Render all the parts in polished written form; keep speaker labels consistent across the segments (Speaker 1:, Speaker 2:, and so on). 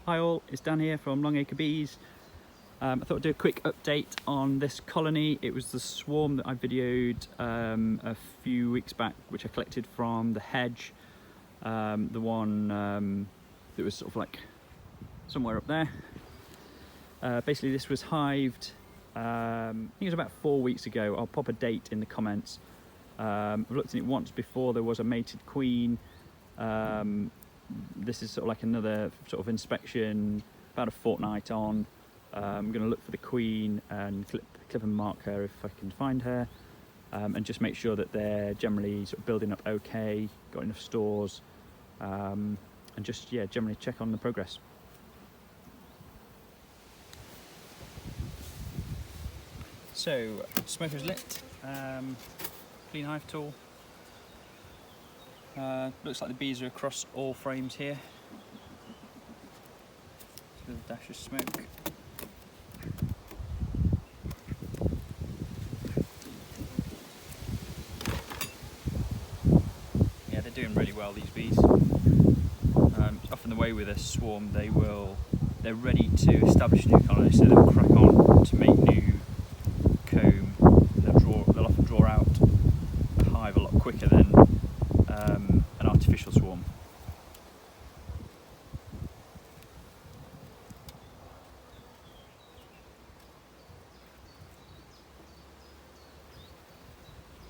Speaker 1: Hi all, it's Dan here from Longacre Bees. I thought I'd do a quick update on this colony. It was the swarm that I videoed a few weeks back, which I collected from the hedge. The one that was sort of like somewhere up there. Basically this was hived, I think it was about 4 weeks ago. I'll pop a date in the comments. I've looked at it once before. There was a mated queen. This is sort of like another sort of inspection, about a fortnight on. I'm going to look for the queen and clip and mark her if I can find her, and just make sure that they're generally sort of building up okay, got enough stores, and just generally check on the progress. So smoker's lit, clean hive tool. Looks like the bees are across all frames here. Just a little dash of smoke. Yeah, they're doing really well, these bees. Often the way with a swarm, they're ready to establish a new colony, so they'll crack on to make new comb. They'll often draw out a hive a lot quicker than an artificial swarm.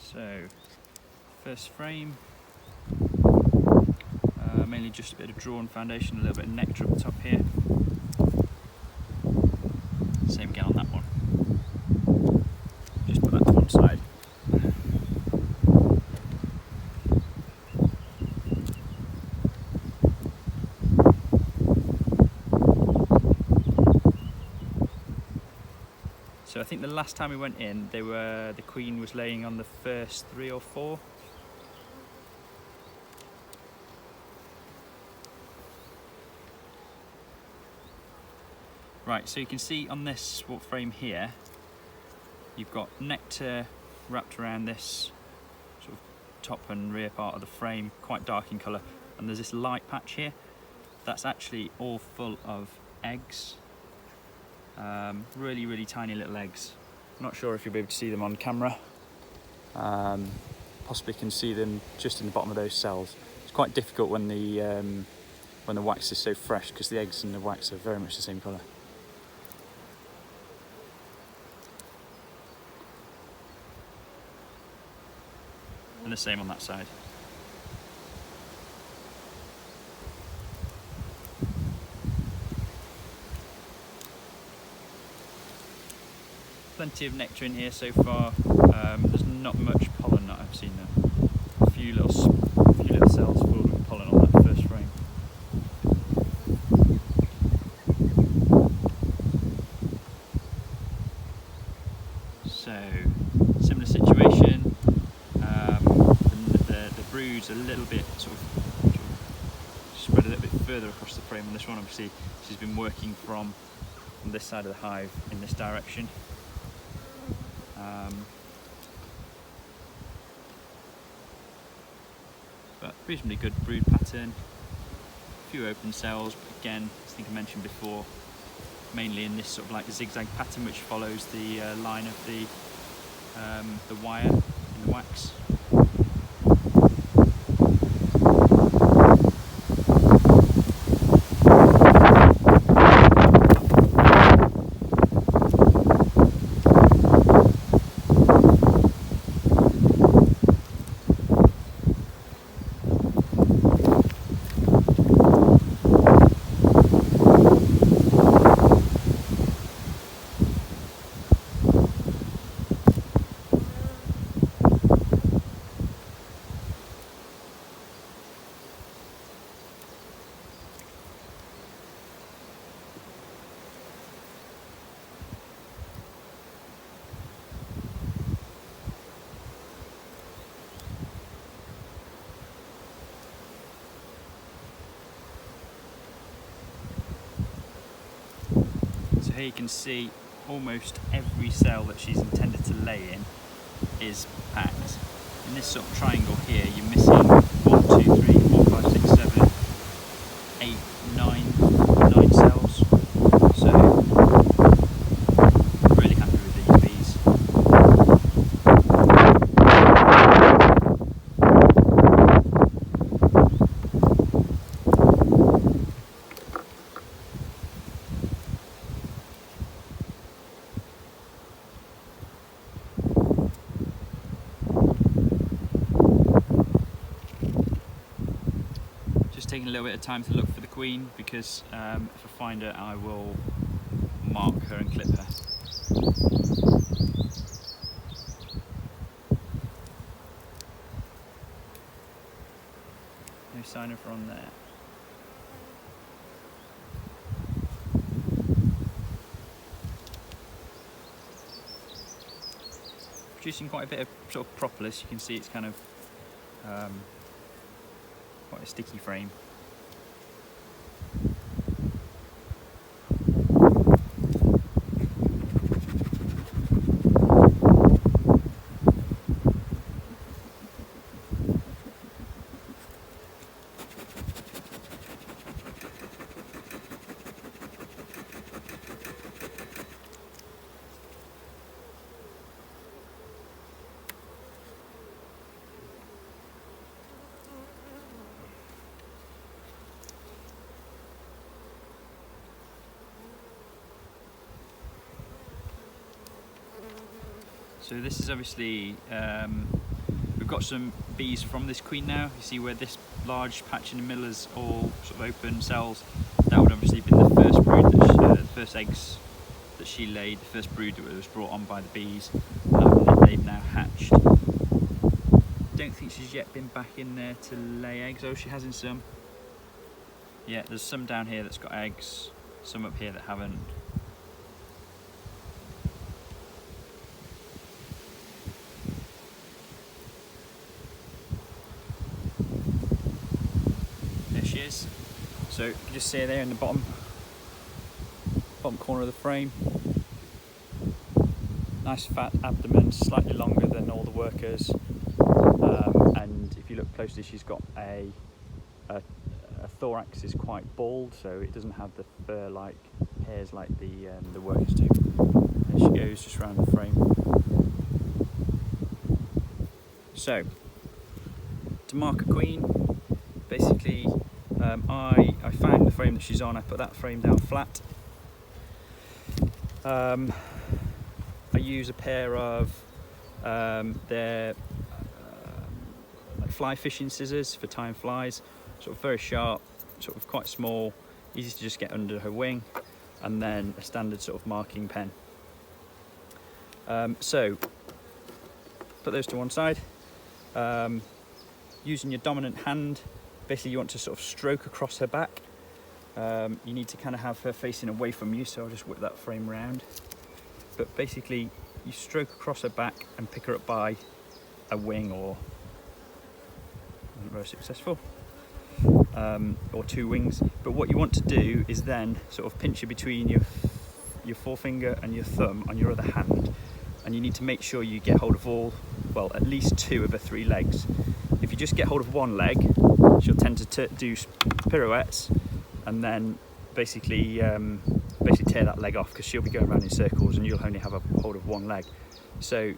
Speaker 1: So, first frame, mainly just a bit of drawn foundation, a little bit of nectar up the top here. Same again on that one. Just put that to one side. So I think the last time we went in, the queen was laying on the first 3 or 4. Right, so you can see on this frame here, you've got nectar wrapped around this sort of top and rear part of the frame, quite dark in colour, and there's this light patch here. That's actually all full of eggs. Really tiny little eggs. I'm not sure if you'll be able to see them on camera. Possibly can see them just in the bottom of those cells. It's quite difficult when the wax is so fresh, because the eggs and the wax are very much the same colour. And the same on that side. Plenty of nectar in here so far. There's not much pollen that I've seen though. A few little cells full of pollen on that first frame. So, similar situation. The brood's a little bit sort of spread a little bit further across the frame on this one. Obviously, she's been working from this side of the hive in this direction. But reasonably good brood pattern. A few open cells, but again, I think I mentioned before, mainly in this sort of like zigzag pattern which follows the line of the wire in the wax. Here you can see almost every cell that she's intended to lay in is packed. In this sort of triangle here, you're missing 1, 2, 3, 4, 5, 6, 7, 8, 9 cells. taking a little bit of time to look for the queen, because if I find her I will mark her and clip her. No sign of her on there. Producing quite a bit of sort of propolis. You can see it's kind of quite a sticky frame. So this is obviously, we've got some bees from this queen now. You see where this large patch in the middle is all sort of open cells. That would obviously have been the first brood, that the first eggs that she laid, the first brood that was brought on by the bees. They've now hatched. Don't think she's yet been back in there to lay eggs. Oh, she has in some. Yeah, there's some down here that's got eggs, some up here that haven't. So you can just see her there in the bottom corner of the frame. Nice fat abdomen, slightly longer than all the workers. And if you look closely, she's got a thorax is quite bald, so it doesn't have the fur-like hairs like the workers do. There she goes, just around the frame. So to mark a queen, basically. I found the frame that she's on, I put that frame down flat. I use a pair of their like fly fishing scissors for tying flies, sort of very sharp, sort of quite small, easy to just get under her wing, and then a standard sort of marking pen. So put those to one side. Using your dominant hand, basically you want to sort of stroke across her back. You need to kind of have her facing away from you, so I'll just whip that frame round. But basically you stroke across her back and pick her up by a wing, or wasn't very successful, or two wings. But what you want to do is then sort of pinch her between your forefinger and your thumb on your other hand, and you need to make sure you get hold of well, at least two of her three legs. If you just get hold of one leg, she'll tend to do pirouettes, and then basically tear that leg off, because she'll be going around in circles and you'll only have a hold of one leg. So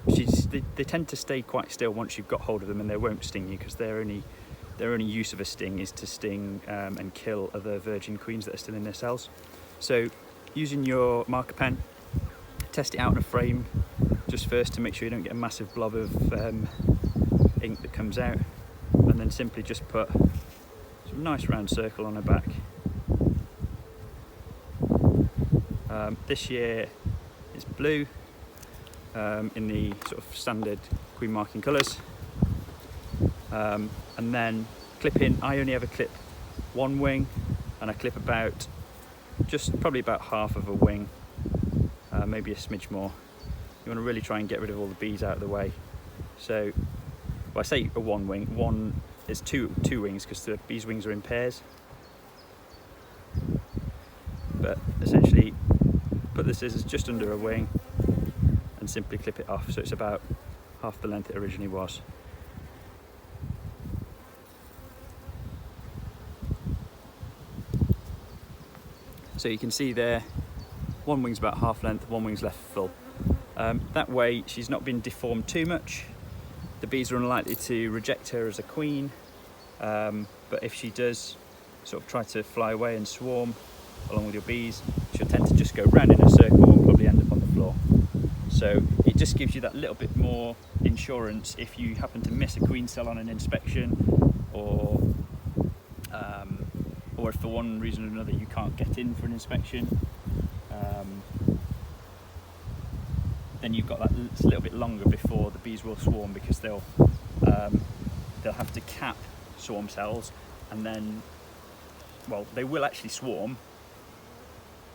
Speaker 1: they tend to stay quite still once you've got hold of them, and they won't sting you, because their only use of a sting is to sting and kill other virgin queens that are still in their cells. So using your marker pen, test it out in a frame just first to make sure you don't get a massive blob of ink that comes out, and then simply just put some nice round circle on her back. This year it's blue in the sort of standard queen marking colours, and then clip in. I only ever clip one wing, and I clip probably about half of a wing, maybe a smidge more. You want to really try and get rid of all the bees out of the way. So, well, I say a one wing, is two wings, because the bees' wings are in pairs. But essentially, put the scissors just under a wing and simply clip it off, so it's about half the length it originally was. So you can see there, one wing's about half length, one wing's left full. That way she's not been deformed too much. The bees are unlikely to reject her as a queen, but if she does sort of try to fly away and swarm along with your bees, she'll tend to just go round in a circle and probably end up on the floor. So it just gives you that little bit more insurance if you happen to miss a queen cell on an inspection, or or if for one reason or another you can't get in for an inspection, then you've got that little bit longer before the bees will swarm, because they'll have to cap swarm cells, and then, well, they will actually swarm,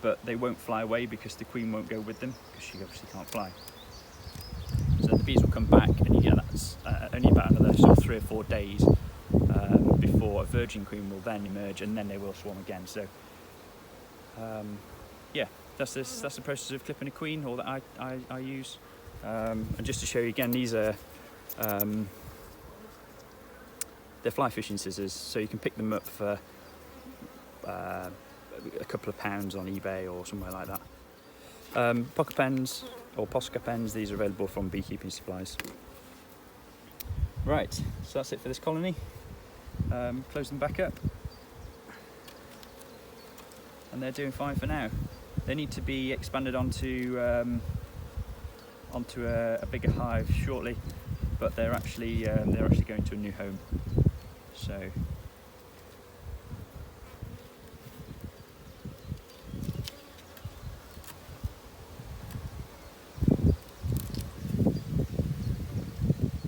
Speaker 1: but they won't fly away because the queen won't go with them, because she obviously can't fly. So the bees will come back, and you get that only about another sort of 3 or 4 days before a virgin queen will then emerge, and then they will swarm again. So yeah, that's the process of clipping a queen, or that I use. And just to show you again, these are they're fly fishing scissors, so you can pick them up for a couple of pounds on eBay or somewhere like that. Pocket pens or Posca pens, these are available from Beekeeping Supplies. Right, so that's it for this colony. Close them back up, and they're doing fine for now. They need to be expanded onto a bigger hive shortly, but they're actually going to a new home. So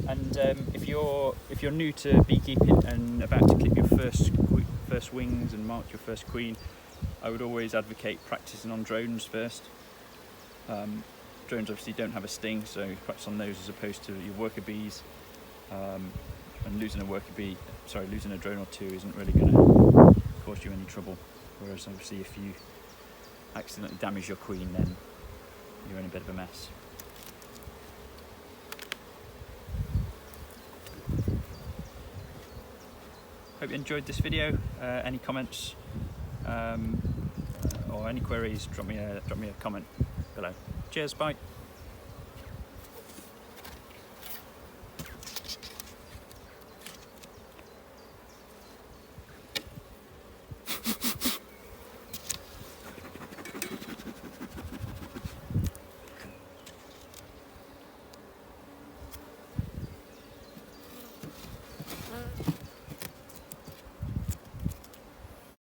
Speaker 1: and if you're new to beekeeping and about to clip your first wings and mark your first queen, I would always advocate practicing on drones first. Drones obviously don't have a sting, so practice on those as opposed to your worker bees. And losing a drone or two isn't really going to cause you any trouble. Whereas obviously if you accidentally damage your queen, then you're in a bit of a mess. Hope you enjoyed this video. Any comments or any queries, drop me a comment below. Cheers, bye.